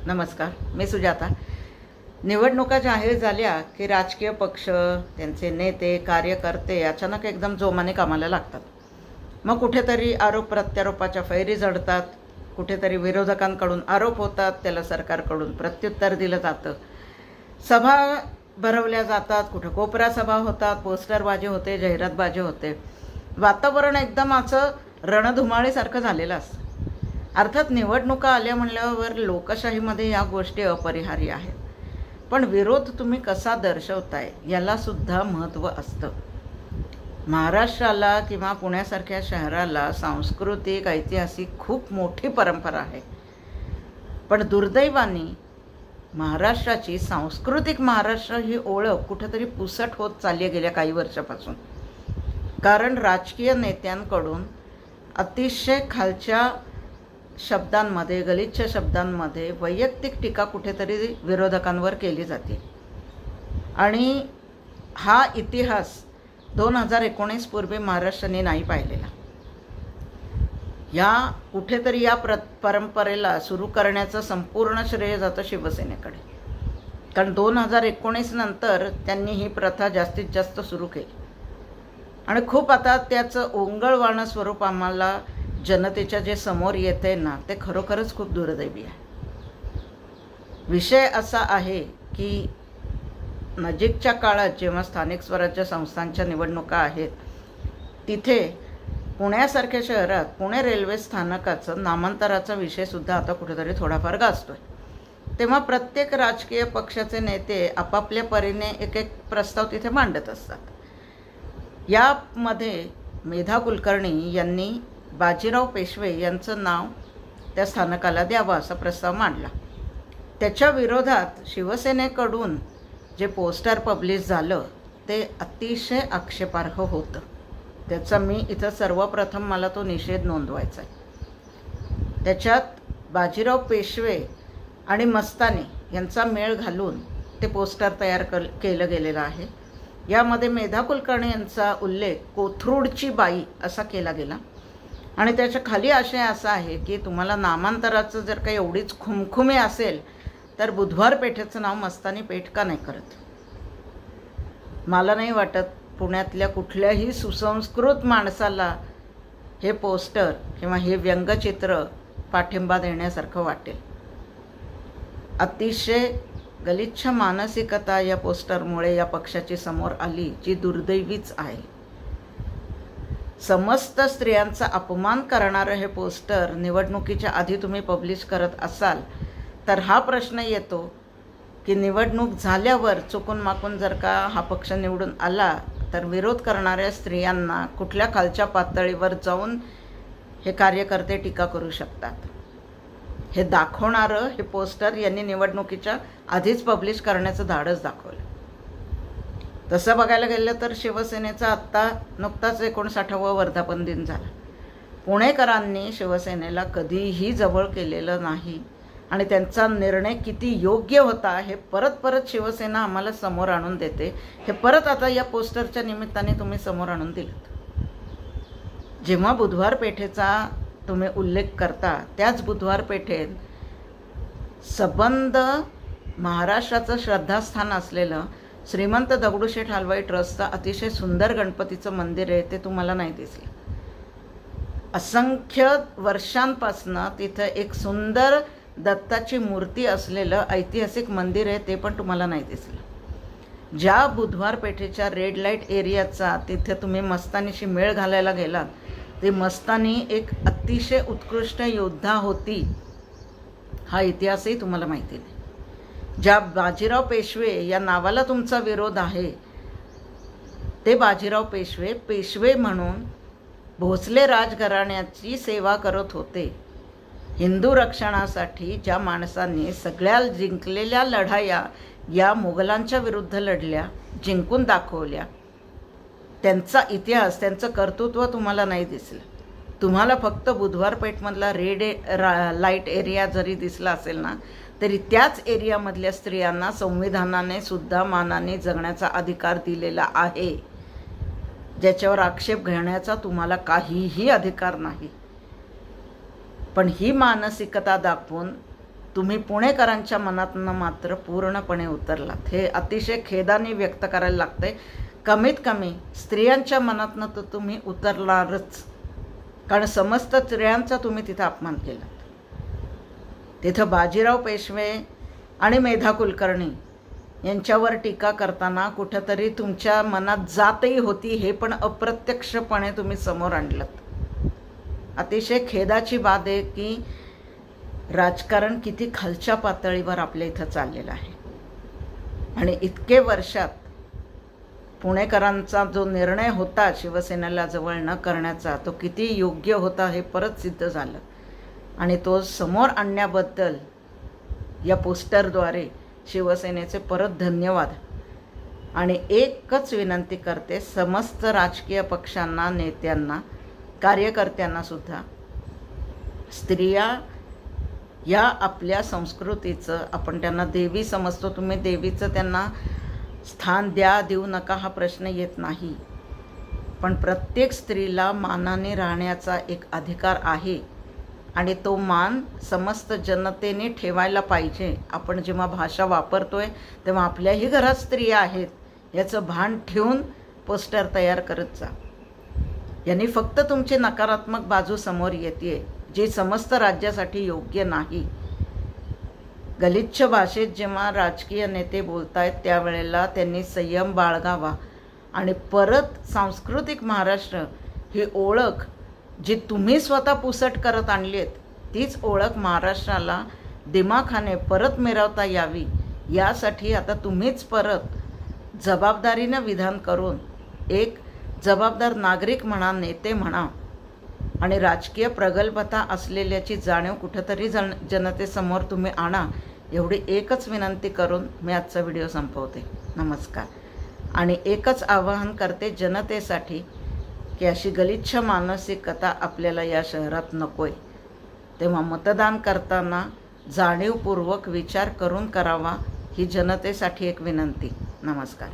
नमस्कार, मी सुजाता. निवडणुका जाहीर झाल्या की राजकीय पक्ष, त्यांचे नेते, कार्यकर्ते अचानक एकदम जोमाने कामाला लागतात. मग कुठेतरी आरोप प्रत्यारोपाच्या फैरी झडतात, कुठेतरी विरोधकांकडून आरोप होतात, त्याला सरकारकडून प्रत्युत्तर दिलं जातं. सभा भरवल्या जातात, कुठं कोपरा सभा होतात, पोस्टरबाजी होते, जाहिरातबाजी होते. वातावरण एकदम असं रणधुमाळीसारखं झालेलं असतं. अर्थात निवडणुका आल्या म्हणल्यावर लोकशाहीमध्ये या गोष्टी अपरिहार्य आहेत. पण विरोध तुम्ही कसा दर्शवताय याला सुद्धा महत्त्व असतं. महाराष्ट्राला किंवा पुण्यासारख्या शहराला सांस्कृतिक, ऐतिहासिक खूप मोठी परंपरा आहे. पण दुर्दैवाने महाराष्ट्राची सांस्कृतिक महाराष्ट्र ही ओळख कुठेतरी पुसट होत चालली गेल्या काही वर्षापासून. कारण राजकीय नेत्यांकडून अतिशय खालच्या शब्दांमध्ये, गलिच्छ शब्दांमध्ये वैयक्तिक टीका कुठेतरी विरोधकांवर केली जाते. आणि हा इतिहास 2019 पूर्वी महाराष्ट्राने नाही पाहिलेला. कुठेतरी या परंपरेला सुरू करण्याचं संपूर्ण श्रेय जातं शिवसेनेकडे. कारण 2019 नंतर त्यांनी ही प्रथा जास्तीत जास्त सुरू केली आणि खूप आता त्याचं ओंगळवाणं स्वरूप आम्हाला जनतेच्या जे समोर येते ना, ते खरोखरच खूप दुर्दैवी आहे. विषय असा आहे की नजीकच्या काळात जेव्हा स्थानिक स्वराज्य संस्थांच्या निवडणुका आहेत, तिथे पुण्यासारख्या शहरात पुणे रेल्वे स्थानकाचं नामांतराचा विषयसुद्धा आता कुठेतरी थोडाफार गाजतोय. तेव्हा प्रत्येक राजकीय पक्षाचे नेते आपापल्या परीने एक एक प्रस्ताव तिथे मांडत असतात. यामध्ये मेधा कुलकर्णी यांनी बाजीराव पेशवे यांचं नाव त्या स्थानकाला द्यावं असा प्रस्ताव मांडला. त्याच्या विरोधात शिवसेनेकडून जे पोस्टर पब्लिश झालं ते अतिशय आक्षेपार्ह होतं. त्याचा मी इथं सर्वप्रथम मला तो निषेध नोंदवायचा आहे. त्याच्यात बाजीराव पेशवे आणि मस्तानी यांचा मेळ घालून ते पोस्टर तयार केलं गेलेलं आहे. यामध्ये मेधा कुलकर्णी यांचा उल्लेख कोथरूडची बाई असा केला गेला आणि त्याच्या खाली आशय असा आहे की तुम्हाला नामांतराचं जर काही एवढीच खुमखुमी असेल तर बुधवार पेठेचं नाव मस्तानी पेठ का नाही करत. मला नाही वाटत पुण्यातल्या कुठल्याही सुसंस्कृत माणसाला हे पोस्टर किंवा हे व्यंगचित्र पाठिंबा देण्यासारखं वाटेल. अतिशय गलिच्छ मानसिकता या पोस्टरमुळे या पक्षाची समोर आली, जी दुर्दैवीच आहे. समस्त स्त्रियांचा अपमान करणारं हे पोस्टर निवडणुकीच्या आधी तुम्ही पब्लिश करत असाल तर हा प्रश्न येतो की निवडणूक झाल्यावर चुकून माकून जर का हा पक्ष निवडून आला तर विरोध करणाऱ्या स्त्रियांना कुठल्या खालच्या पातळीवर जाऊन हे कार्यकर्ते टीका करू शकतात. हे दाखवणारं हे पोस्टर यांनी निवडणुकीच्या आधीच पब्लिश करण्याचं धाडस दाखवलं. तसं बघायला गेलं तर शिवसेनेचा आत्ता नुकताच 59वा वर्धापन दिन झाला. पुणेकरांनी शिवसेनेला कधीही जवळ केलेलं नाही आणि त्यांचा निर्णय किती योग्य होता हे परत परत शिवसेना आम्हाला समोर आणून देते. हे परत आता या पोस्टरच्या निमित्ताने तुम्ही समोर आणून दिलं. जेव्हा बुधवार पेठेचा तुम्ही उल्लेख करता, त्याच बुधवार पेठेत सबंध महाराष्ट्राचं श्रद्धास्थान असलेलं श्रीमंत दगडूशेठ हलवाई ट्रस्टचं अतिशय सुंदर गणपतीचं मंदिर आहे, ते तुम्हाला नाही दिसलं. असंख्य वर्षांपासनं तिथं एक सुंदर दत्ताची मूर्ती असलेलं ऐतिहासिक मंदिर आहे, ते पण तुम्हाला नाही दिसलं. ज्या बुधवार पेठेच्या रेड लाईट एरियाचा तिथे तुम्ही मस्तानीशी मेळ घालायला गेलात, ते मस्तानी एक अतिशय उत्कृष्ट योद्धा होती, हा इतिहासही तुम्हाला माहिती नाही. ज्या बाजीराव पेशवे या नावाला तुमचा विरोध आहे, ते बाजीराव पेशवे पेशवे म्हणून भोसले राजघराण्याची सेवा करत होते. हिंदू रक्षणासाठी ज्या माणसांनी सगळ्या जिंकलेल्या लढाया या मुघलांच्या विरुद्ध लढल्या, जिंकून दाखवल्या, त्यांचा इतिहास, त्यांचं कर्तृत्व तुम्हाला नाही दिसलं. तुम्हाला फक्त बुधवार पेठमधला रेड लाईट एरिया जरी दिसला असेल ना, तरी त्याच एरियामधल्या स्त्रियांना संविधानाने सुद्धा मानाने जगण्याचा अधिकार दिलेला आहे, ज्याच्यावर आक्षेप घेण्याचा तुम्हाला काहीही अधिकार नाही. पण ही मानसिकता दाखवून तुम्ही पुणेकरांच्या मनातनं मात्र पूर्णपणे उतरलात, हे अतिशय खेदाने व्यक्त करायला लागते. कमीत कमी स्त्रियांच्या मनातनं तर तुम्ही उतरणारच, कारण समस्त स्त्रियांचा तुम्ही तिथं अपमान केला. तिथं बाजीराव पेशवे आणि मेधा कुलकर्णी यांच्यावर टीका करताना कुठंतरी तुमच्या मनात जातही होती, हे पण अप्रत्यक्षपणे तुम्ही समोर आणलं. अतिशय खेदाची बात आहे की राजकारण किती खालच्या पातळीवर आपल्या इथं चाललेलं आहे. आणि इतके वर्षात पुणेकरांचा जो निर्णय होता शिवसेनेला जवळ न करण्याचा, तो किती योग्य होता हे परत सिद्ध झालं. आणि तो समोर आणण्याबद्दल या पोस्टरद्वारे शिवसेनेचे परत धन्यवाद. आणि एकच विनंती करते समस्त राजकीय पक्षांना, नेत्यांना, कार्यकर्त्यांना सुद्धा, स्त्रिया या आपल्या संस्कृतीचं, आपण त्यांना देवी समजतो, तुम्ही देवीचं त्यांना स्थान द्या देऊ नका हा प्रश्न येत नाही, पण प्रत्येक स्त्रीला मानाने राहण्याचा एक अधिकार आहे आणि तो मान समस्त जनतेने ठेवायला पाहिजे. आपण जेव्हा भाषा वापरतोय तेव्हा आपल्याही घरात स्त्रिया आहेत याचं भान ठेवून पोस्टर तयार करत जा. यांनी फक्त तुमची नकारात्मक बाजू समोर येते, जी समस्त राज्यासाठी योग्य नाही. गलिच्छ भाषेत जेव्हा राजकीय नेते बोलतायत त्यावेळेला त्यांनी संयम बाळगावा आणि परत सांस्कृतिक महाराष्ट्र ही ओळख जी तुम्ही स्वतः पुसट करत आणली आहेत, तीच ओळख महाराष्ट्राला दिमाखाने परत मिरवता यावी, यासाठी आता तुम्हीच परत जबाबदारीनं विधान करून एक जबाबदार नागरिक म्हणा, नेते म्हणा आणि राजकीय प्रगल्भता असलेल्याची जाणीव कुठंतरी जनतेसमोर तुम्ही आणा, एवढी एकच विनंती करून मी आजचा व्हिडिओ संपवते. नमस्कार. आणि एकच आवाहन करते जनतेसाठी की अशी गलिच्छ मानसिकता आपल्याला या शहरात नकोय. तेव्हा मतदान करताना जाणीवपूर्वक विचार करून करावा, ही जनतेसाठी एक विनंती. नमस्कार.